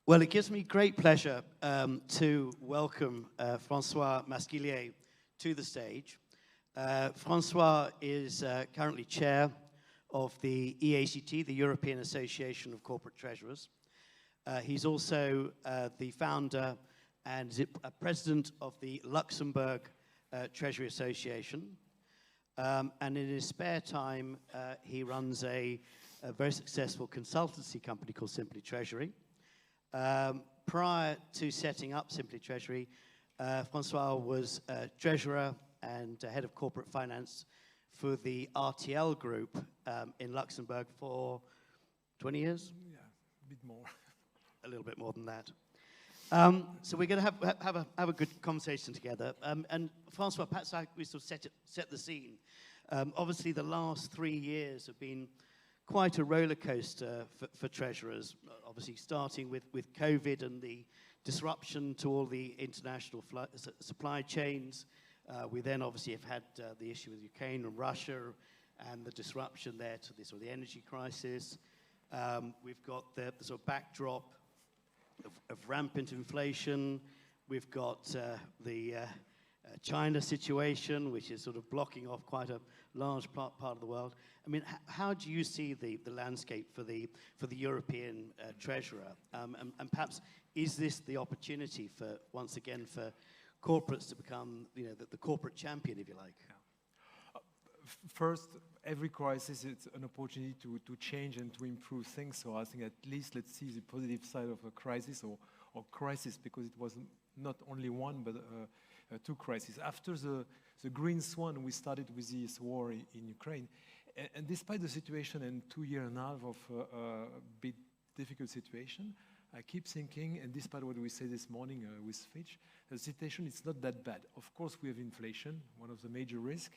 Well, it gives me great pleasure to welcome Francois Masquelier to the stage. Francois is currently chair of the EACT, the European Association of Corporate Treasurers. He's also the founder and president of the Luxembourg Treasury Association. And in his spare time, he runs a very successful consultancy company called Simple Treasury. Prior to setting up Simple Treasury, Francois was treasurer and head of corporate finance for the ATEL group in Luxembourg for 20 years? Yeah, a bit more. A little bit more than that. So we're going to have a good conversation together. And Francois, perhaps we sort of set the scene. Obviously, the last 3 years have been quite a roller coaster for treasurers, obviously starting with COVID and the disruption to all the international supply chains. We then obviously have had the issue with Ukraine and Russia and the disruption there to the energy crisis. We've got the sort of backdrop of rampant inflation. We've got the China situation, which is sort of blocking off quite a large part of the world. I mean, how do you see the landscape for the European treasurer? And perhaps is this the opportunity for, once again, for corporates to become, the corporate champion, if you like? Yeah. First, every crisis is an opportunity to change and to improve things. So I think at least let's see the positive side of a crisis or crisis, because it was not only one, but two crises. After the Green Swan, we started with this war in Ukraine. And despite the situation and 2.5 years of a bit difficult situation, I keep thinking, and despite what we said this morning with Fitch, the situation is not that bad. Of course, we have inflation, one of the major risks.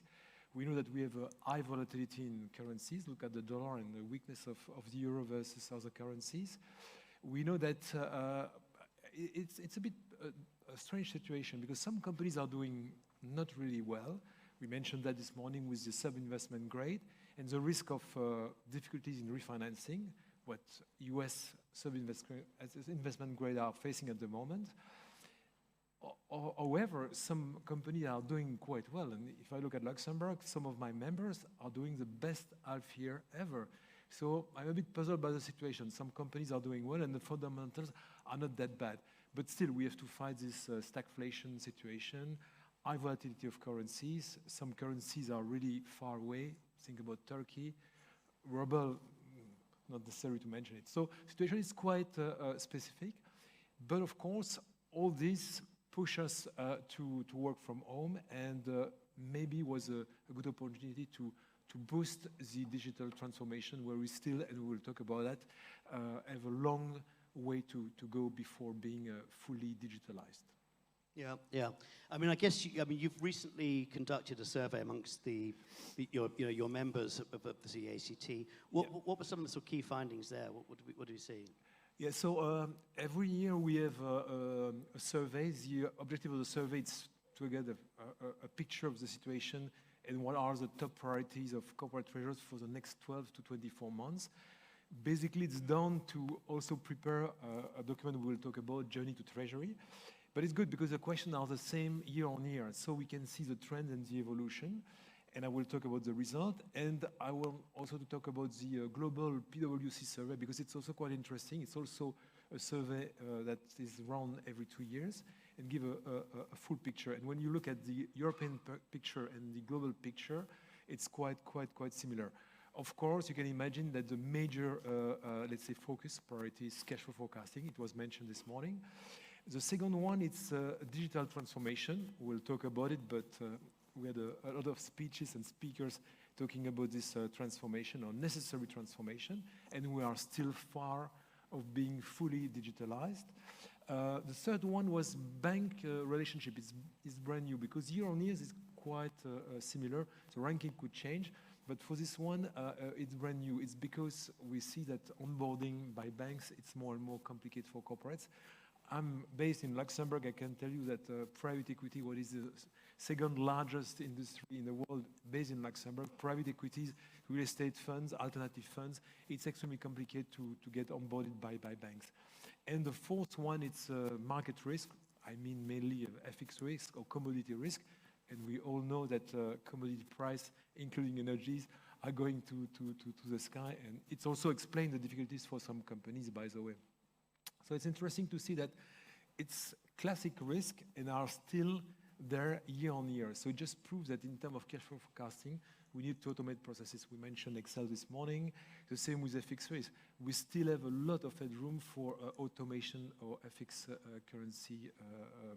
We know that we have a high volatility in currencies. Look at the dollar and the weakness of the euro versus other currencies. We know that it's a bit a strange situation because some companies are doing not really well. We mentioned that this morning with the sub-investment grade and the risk of difficulties in refinancing, what US sub-investment grade are facing at the moment. However, some companies are doing quite well. And if I look at Luxembourg, some of my members are doing the best half year ever. So I'm a bit puzzled by the situation. Some companies are doing well and the fundamentals are not that bad. But still, we have to fight this stagflation situation, high volatility of currencies. Some currencies are really far away. Think about Turkey. Ruble, not necessary to mention it. So the situation is quite specific. But of course, all this push us to work from home and maybe was a good opportunity to boost the digital transformation where we still, and we will talk about that, have a long way to go before being fully digitalized. Yeah. I mean, I guess you've recently conducted a survey amongst your members of the EACT. What were some of the sort of key findings there? What do you see? Yeah, so every year we have a survey. The objective of the survey is to get a picture of the situation and what are the top priorities of corporate treasurers for the next 12 to 24 months. Basically, it's done to also prepare a document we will talk about, Journey to Treasury. But it's good because the questions are the same year on year, so we can see the trend and the evolution. And I will talk about the result. And I will also talk about the global PwC survey because it's also quite interesting. It's also a survey that is run every 2 years and give a full picture. And when you look at the European picture and the global picture, it's quite similar. Of course, you can imagine that the major, let's say, focus priority is cash flow forecasting. It was mentioned this morning. The second one, it's digital transformation. We'll talk about it, but we had a lot of speeches and speakers talking about this transformation or necessary transformation, and we are still far of being fully digitalized. The third one was bank relationship. It's brand new because year on year is quite similar. The ranking could change, but for this one, it's brand new. It's because we see that onboarding by banks, it's more and more complicated for corporates. I'm based in Luxembourg. I can tell you that private equity, what is the second largest industry in the world, based in Luxembourg, private equities, real estate funds, alternative funds, it's extremely complicated to get onboarded by banks. And the fourth one, it's market risk. I mean mainly FX risk or commodity risk. And we all know that commodity price, including energies, are going to the sky. And it's also explained the difficulties for some companies, by the way. So it's interesting to see that it's classic risk and are still there year on year. So it just proves that in terms of cash flow forecasting, we need to automate processes. We mentioned Excel this morning. The same with FX risk. We still have a lot of headroom for automation or FX currency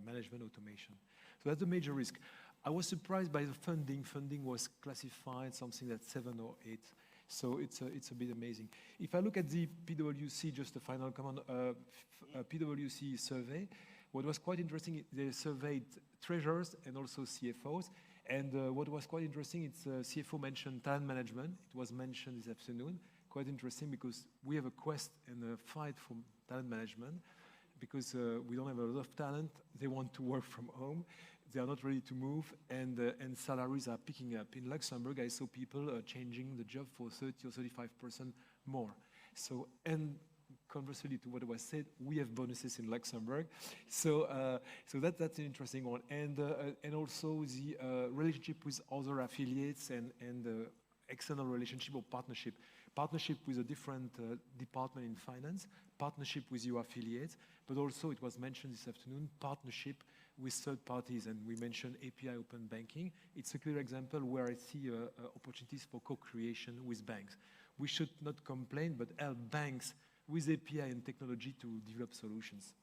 management automation. So that's a major risk. I was surprised by the funding. Funding was classified something that's 7 or 8. So it's a bit amazing. If I look at the PwC, just a final comment, PwC survey, what was quite interesting, they surveyed treasurers and also CFOs. And what was quite interesting, it's CFO mentioned talent management. It was mentioned this afternoon. Quite interesting because we have a quest and a fight for talent management because we don't have a lot of talent. They want to work from home. They are not ready to move, and salaries are picking up. In Luxembourg, I saw people changing the job for 30 or 35% more. So, and conversely to what was said, we have bonuses in Luxembourg. So, that's an interesting one. And also the relationship with other affiliates and external relationship or partnership. Partnership with a different department in finance, partnership with your affiliates, but also it was mentioned this afternoon, partnership with third parties, and we mentioned API open banking. It's a clear example where I see opportunities for co-creation with banks. We should not complain, but help banks with API and technology to develop solutions.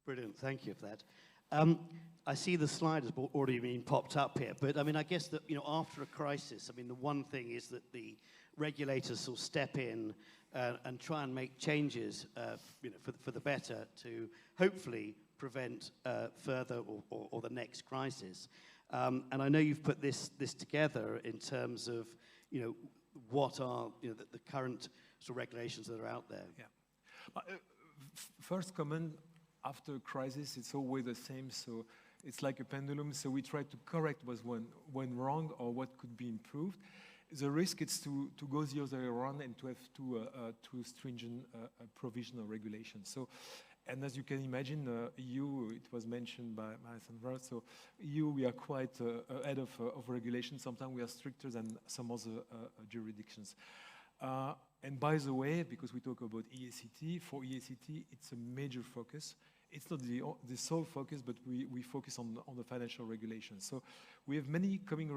Brilliant, thank you for that. I see the slide has already been popped up here, but I mean, I guess that, you know, after a crisis, I mean, the one thing is that the regulators will step in and try and make changes, you know, for the better to hopefully prevent further or the next crisis. And I know you've put this together in terms of, you know, what are, you know, the current sort of regulations that are out there. Yeah. First comment, after a crisis, it's always the same. So it's like a pendulum. So we try to correct what went wrong or what could be improved. The risk is to go the other way around and to have too stringent provision or regulation. So, and as you can imagine, EU, it was mentioned by Sandra, so EU, we are quite ahead of regulation. Sometimes we are stricter than some other jurisdictions. And by the way, because we talk about EACT, for EACT, it's a major focus. It's not the sole focus, but we focus on the financial regulations. So we have many coming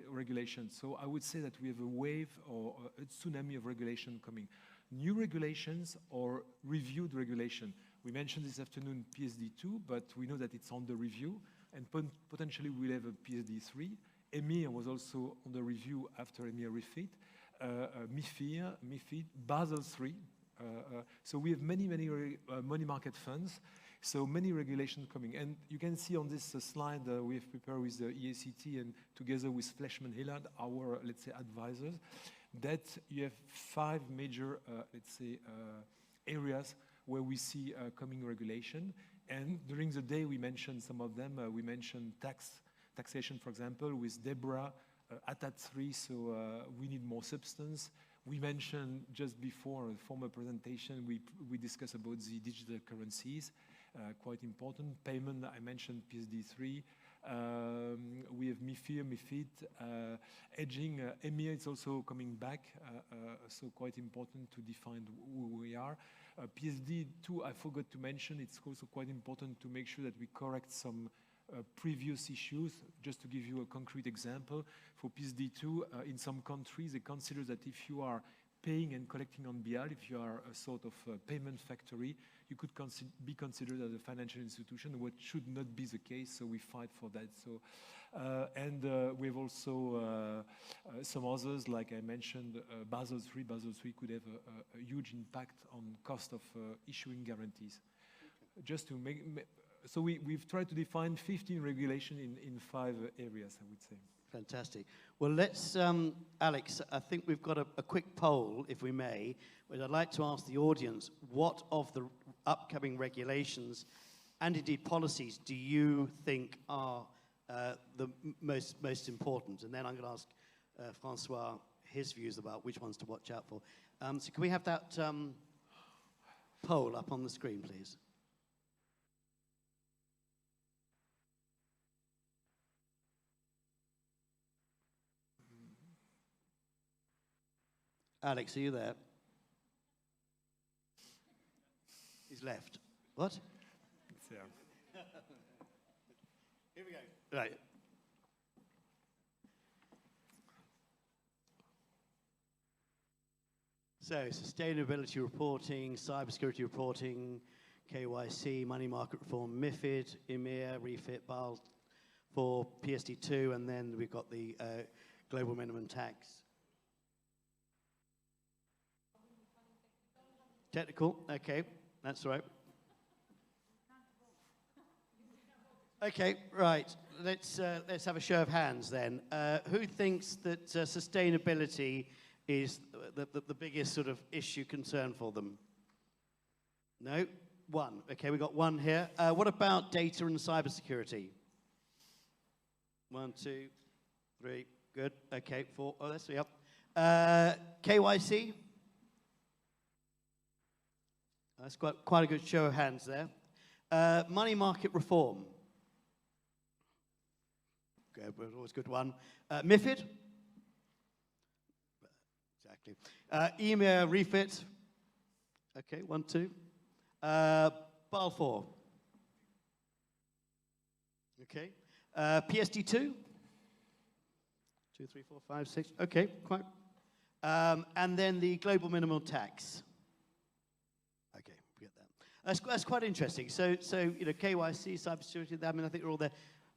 regulations. So I would say that we have a wave or a tsunami of regulation coming. New regulations or reviewed regulation. We mentioned this afternoon PSD2, but we know that it's under review, and potentially we'll have a PSD3. EMIR was also under review after EMIR refit. MiFID, Basel III. So we have many money market funds. So many regulations coming. And you can see on this slide we have prepared with the EACT and together with Fleshman Hillard, our, let's say, advisors, that you have 5 major, let's say, areas where we see coming regulation. And during the day, we mentioned some of them. We mentioned taxation, for example, with Deborah, ATAT 3, so we need more substance. We mentioned just before a former presentation, we discussed about the digital currencies, quite important. Payment, I mentioned PSD3. We have MiFID, hedging. EMIR is also coming back, so quite important to define who we are. PSD2, I forgot to mention, it's also quite important to make sure that we correct some previous issues. Just to give you a concrete example, for PSD2, in some countries, they consider that if you are paying and collecting on BL, if you are a sort of payment factory, you could be considered as a financial institution, which should not be the case, so we fight for that. So, and we have also some others, like I mentioned, Basel III. Basel III could have a huge impact on cost of issuing guarantees. Just to make... So we've tried to define 15 regulations in 5 areas, I would say. Fantastic. Well, let's, Alex, I think we've got a quick poll, if we may, where I'd like to ask the audience, what of the upcoming regulations and indeed policies do you think are the most important? And then I'm going to ask Francois his views about which ones to watch out for. So can we have that poll up on the screen, please. Alex, are you there? He's left. What? Yeah. Here we go. Right. So, sustainability reporting, cybersecurity reporting, KYC, money market reform, MiFID, EMIR, refit, Basel for PSD2, and then we've got the global minimum tax. Technical, okay, that's right. Okay, right. Let's have a show of hands then. Who thinks that sustainability is the biggest sort of issue concern for them? No? One. Okay, we got one here. What about data and cybersecurity? 1, 2, 3. Good. Okay, 4. Oh, that's 3 up. KYC? That's quite a good show of hands there. Money market reform. Good, always a good one. MiFID? Exactly. EMIR refit. Okay, 1, 2. Basel 4. Okay. PSD2. 2, 3, 4, 5, 6. Okay, quite. And then the global minimum tax. Okay, forget that. That's quite interesting. So you know, KYC, cybersecurity. I mean, I think they're all there.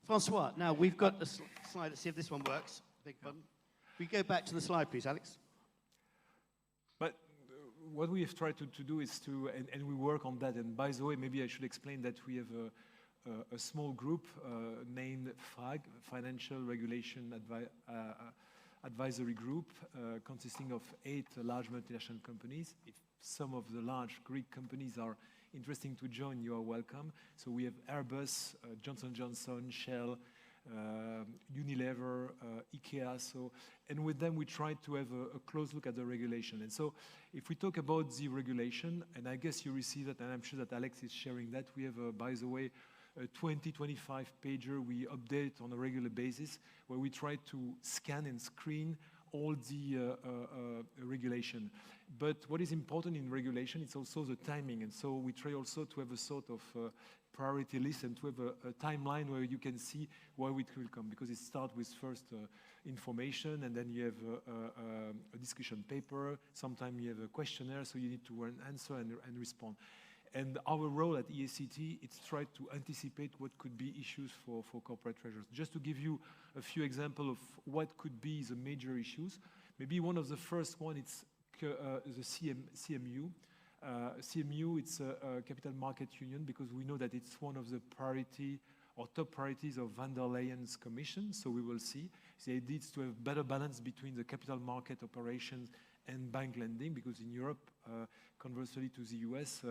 Francois, now we've got a slide. Let's see if this one works. Big button. We go back to the slide, please, Alex. But what we have tried to do is to, and we work on that. And by the way, maybe I should explain that we have a small group named FRAG, Financial Regulation Advisory Group, consisting of 8 large multinational companies. If some of the large Greek companies are interesting to join, you are welcome. So we have Airbus, Johnson & Johnson, Shell, Unilever, IKEA. So, and with them we try to have a close look at the regulation. And so if we talk about the regulation, and I guess you receive that, and I'm sure that Alex is sharing that, we have, by the way, a 20-25 pager we update on a regular basis, where we try to scan and screen all the regulation. But what is important in regulation is also the timing. And so we try also to have a sort of priority list and to have a timeline where you can see where it will come. Because it starts with first information, and then you have a discussion paper. Sometimes you have a questionnaire, so you need to answer and respond. And our role at EACT is try to anticipate what could be issues for corporate treasurers. Just to give you a few examples of what could be the major issues. Maybe one of the first one is the CMU. CMU, it's a capital market union, because we know that it's one of the priority or top priorities of van der Leyen's commission. So we will see. The idea is to have better balance between the capital market operations and bank lending, because in Europe, conversely to the US,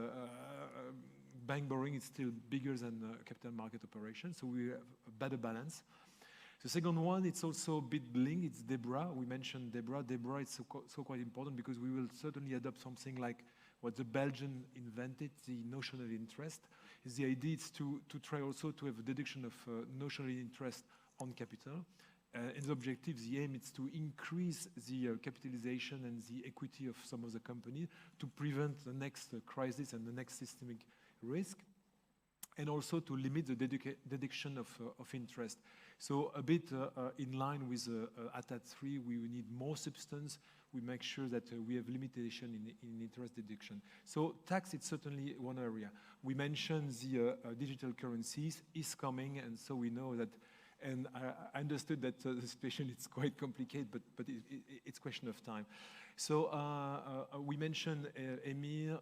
bank borrowing is still bigger than capital market operations, so we have a better balance. The second one, it's also a bit linked, it's DEBRA. We mentioned DEBRA. DEBRA is so quite important, because we will certainly adopt something like what the Belgian invented, the notional interest. The idea is to try also to have a deduction of notional interest on capital. And the objective, the aim, is to increase the capitalization and the equity of some of the companies to prevent the next crisis and the next systemic risk, and also to limit the deduction of interest. So a bit in line with ATEL 3, we need more substance. We make sure that we have limitation in interest deduction. So tax is certainly one area. We mentioned the digital currencies is coming, and so we know that. And I understood that the situation is quite complicated, but it's a question of time. So we mentioned EMIR,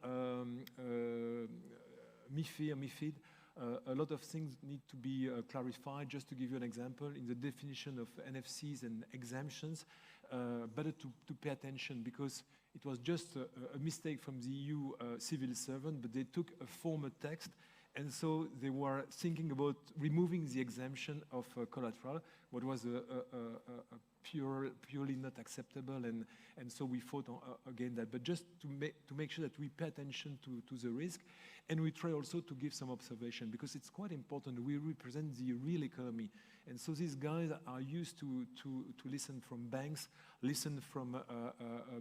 MiFID. A lot of things need to be clarified. Just to give you an example, in the definition of NFCs and exemptions, better to pay attention, because it was just a mistake from the EU civil servant, but they took a former text And so they were thinking about removing the exemption of collateral, what was purely not acceptable, and so we fought against that. But just to make sure that we pay attention to the risk, and we try also to give some observation, because it's quite important. We represent the real economy, and so these guys are used to listen from banks, listen from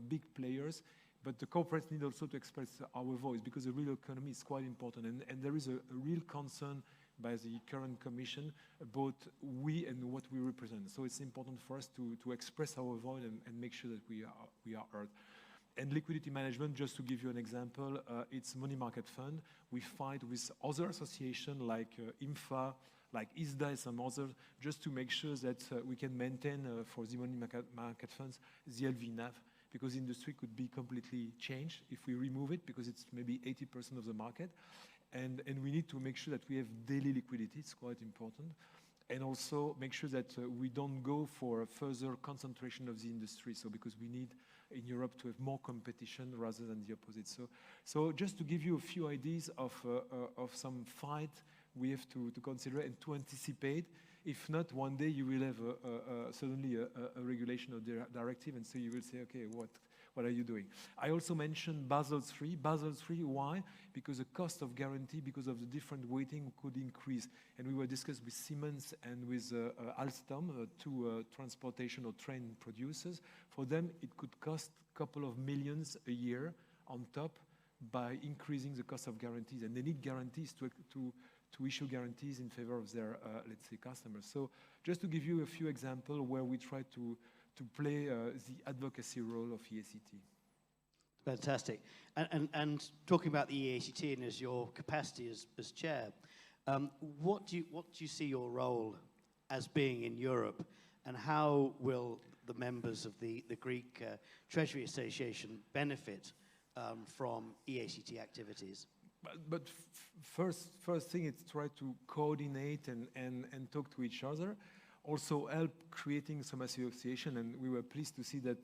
big players, but the corporates need also to express our voice, because the real economy is quite important, and there is a real concern by the current commission about we and what we represent. So it's important for us to express our voice and make sure that we are heard. And liquidity management, just to give you an example, it's money market fund. We fight with other associations like IMFA, like ISDA and some others, just to make sure that we can maintain for the money market funds the LV/NAV, because the industry could be completely changed if we remove it, because it's maybe 80% of the market. And we need to make sure that we have daily liquidity. It's quite important. And also make sure that we don't go for a further concentration of the industry. So because we need in Europe to have more competition rather than the opposite. So just to give you a few ideas of some fight we have to consider and to anticipate. If not, one day you will have suddenly a regulation or directive, and so you will say, okay, what are you doing? I also mentioned Basel III. Basel III, why? Because the cost of guarantee, because of the different weighting, could increase. And we were discussing with Siemens and with Alstom, two transportation or train producers. For them, it could cost a couple of millions a year on top by increasing the cost of guarantees. And they need guarantees to issue guarantees in favor of their, let's say, customers. So just to give you a few examples where we try to play the advocacy role of EACT. Fantastic. And talking about the EACT and as your capacity as chair, what do you see your role as being in Europe, and how will the members of the Greek Treasury Association benefit from EACT activities? But first thing is try to coordinate and talk to each other. Also help creating some association, and we were pleased to see that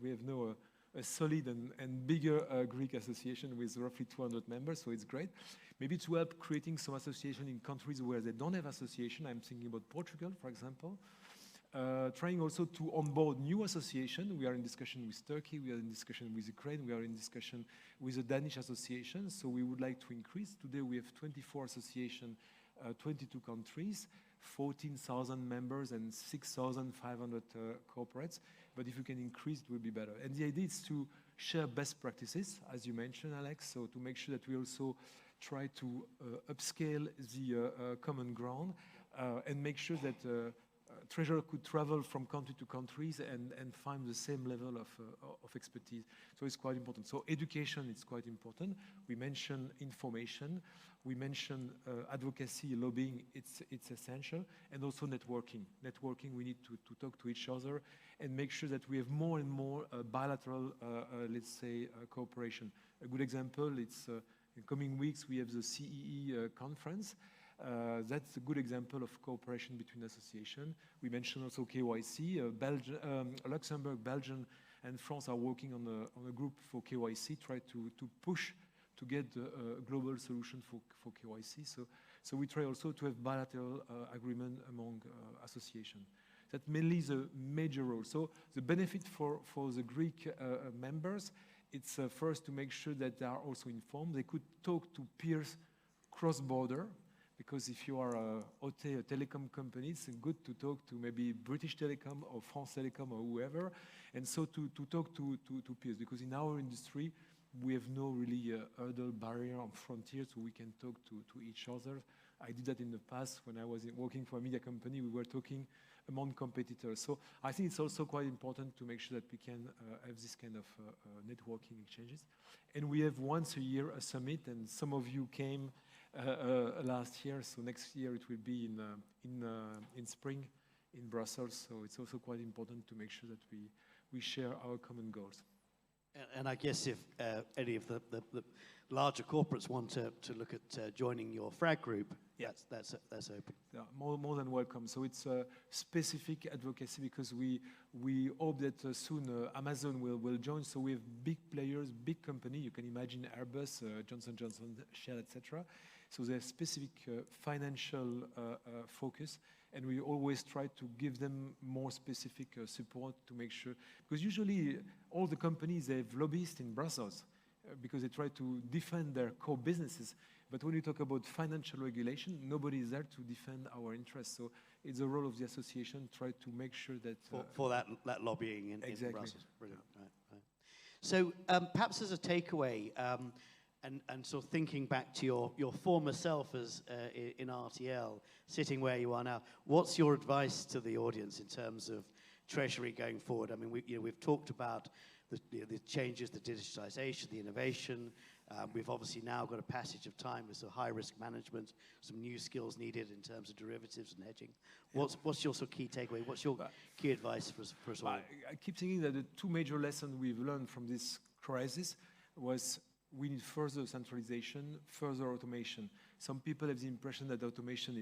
we have now a solid and bigger Greek association with roughly 200 members, so it's great. Maybe to help creating some association in countries where they don't have association. I'm thinking about Portugal, for example. Trying also to onboard new association. We are in discussion with Turkey, we are in discussion with Ukraine, we are in discussion with the Danish association, so we would like to increase. Today we have 24 associations, 22 countries, 14,000 members and 6,500 corporates, but if you can increase, it will be better. And the idea is to share best practices, as you mentioned, Alex, so to make sure that we also try to upscale the common ground and make sure that treasurer could travel from country to countries and find the same level of expertise. So it's quite important. So education is quite important. We mentioned information. We mentioned advocacy, lobbying, it's essential. And also networking. Networking, we need to talk to each other and make sure that we have more and more bilateral, let's say, cooperation. A good example, it's in coming weeks, we have the CEE conference. That's a good example of cooperation between associations. We mentioned also KYC. Luxembourg, Belgium, and France are working on a group for KYC, try to push to get a global solution for KYC. So we try also to have bilateral agreement among associations. That mainly is a major role. So the benefit for the Greek members, it's first to make sure that they are also informed. They could talk to peers cross-border, because if you are a telecom company, it's good to talk to maybe British Telecom or France Telecom or whoever, and so to talk to peers, because in our industry, we have no really hurdle barrier on frontier, so we can talk to each other. I did that in the past when I was working for a media company. We were talking among competitors. So I think it's also quite important to make sure that we can have this kind of networking exchanges. And we have once a year a summit, and some of you came last year, so next year it will be in spring in Brussels. So it's also quite important to make sure that we share our common goals. And I guess if any of the larger corporates want to look at joining your frag group, Yeah. that's open. Yeah, more than welcome. So it's a specific advocacy because we hope that soon Amazon will join. So we have big players, big company. You can imagine Airbus, Johnson & Johnson, Shell, etc. So they have specific financial focus, and we always try to give them more specific support to make sure, because usually all the companies, they have lobbyists in Brussels because they try to defend their core businesses. But when you talk about financial regulation, nobody is there to defend our interests. So it's the role of the association try to make sure that for that lobbying in exactly. Brussels. Brilliant. Right. So perhaps as a takeaway, and sort of thinking back to your former self as in RTL, sitting where you are now, what's your advice to the audience in terms of Treasury going forward? I mean, we've talked about the changes, the digitization, the innovation. We've obviously now got a passage of time with some high-risk management, some new skills needed in terms of derivatives and hedging. What's your sort of key takeaway? What's your key advice for us all? I keep thinking that the two major lessons we've learned from this crisis was we need further centralization, further automation. Some people have the impression that automation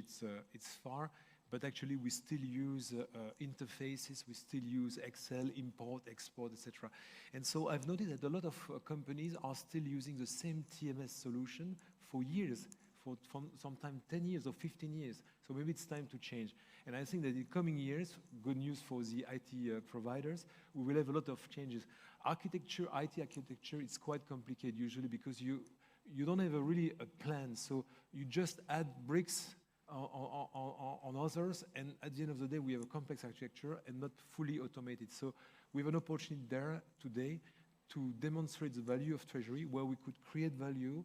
it's far, but actually we still use interfaces, we still use Excel, import, export, etc. And so I've noticed that a lot of companies are still using the same TMS solution for years, for sometimes 10 years or 15 years. So maybe it's time to change. And I think that in coming years, good news for the IT providers, we will have a lot of changes. IT architecture, it's quite complicated usually because you don't have really a plan. So you just add bricks on others, and at the end of the day, we have a complex architecture and not fully automated. So we have an opportunity there today to demonstrate the value of Treasury, where we could create value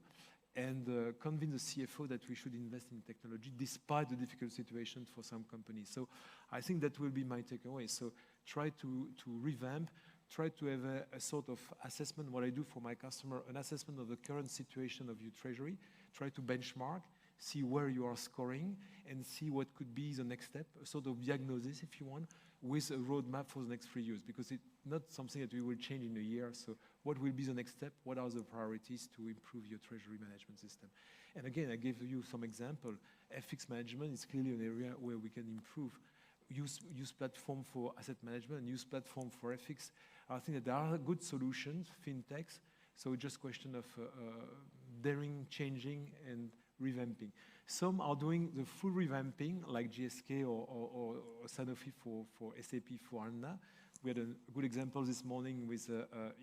and convince the CFO that we should invest in technology despite the difficult situation for some companies. So I think that will be my takeaway. So try to revamp, try to have a sort of assessment, what I do for my customer, an assessment of the current situation of your Treasury, try to benchmark, see where you are scoring, and see what could be the next step, a sort of diagnosis, if you want, with a roadmap for the next 3 years, because it's not something that we will change in a year. So what will be the next step? What are the priorities to improve your treasury management system? And again, I gave you some example. FX management is clearly an area where we can improve. Use platform for asset management and use platform for FX. I think that there are good solutions, fintechs. So just question of daring, changing, and revamping. Some are doing the full revamping, like GSK or Sanofi for SAP for HANA. We had a good example this morning with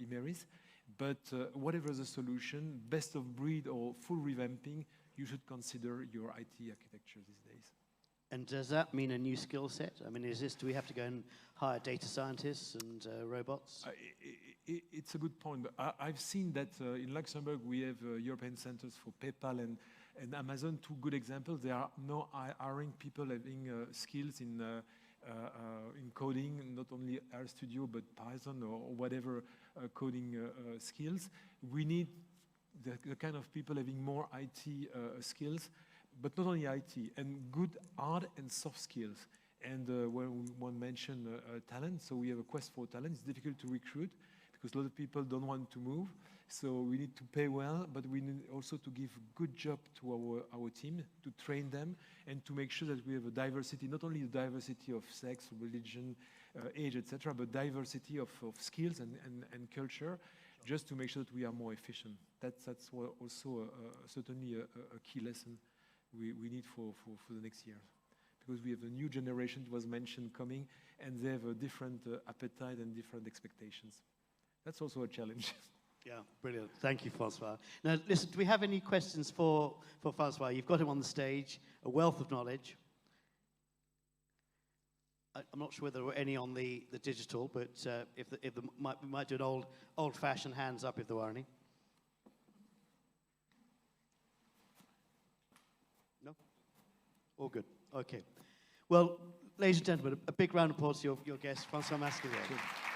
Imeris. But whatever the solution, best of breed or full revamping, you should consider your IT architecture these days. And does that mean a new skill set? I mean, do we have to go and hire data scientists and robots? It's a good point. But I've seen that in Luxembourg we have European centers for PayPal and Amazon, two good examples. They are now hiring people having skills in coding, not only RStudio, but Python or whatever coding skills. We need the kind of people having more IT skills, but not only IT, and good hard and soft skills. And when we want to mention talent, so we have a quest for talent. It's difficult to recruit because a lot of people don't want to move. So we need to pay well, but we need also to give good job to our team, to train them, and to make sure that we have a diversity, not only the diversity of sex, religion, age, etc., but diversity of skills and culture, just to make sure that we are more efficient. That's also certainly a key lesson we need for the next year. Because we have a new generation, it was mentioned, coming, and they have a different appetite and different expectations. That's also a challenge. Yeah, brilliant. Thank you, Francois. Now, listen, do we have any questions for Francois? You've got him on the stage, a wealth of knowledge. I'm not sure whether there were any on the digital, but we might do an old-fashioned hands up if there were any. No? All good. Okay. Well, ladies and gentlemen, a big round of applause to your guest, Francois Masquelier.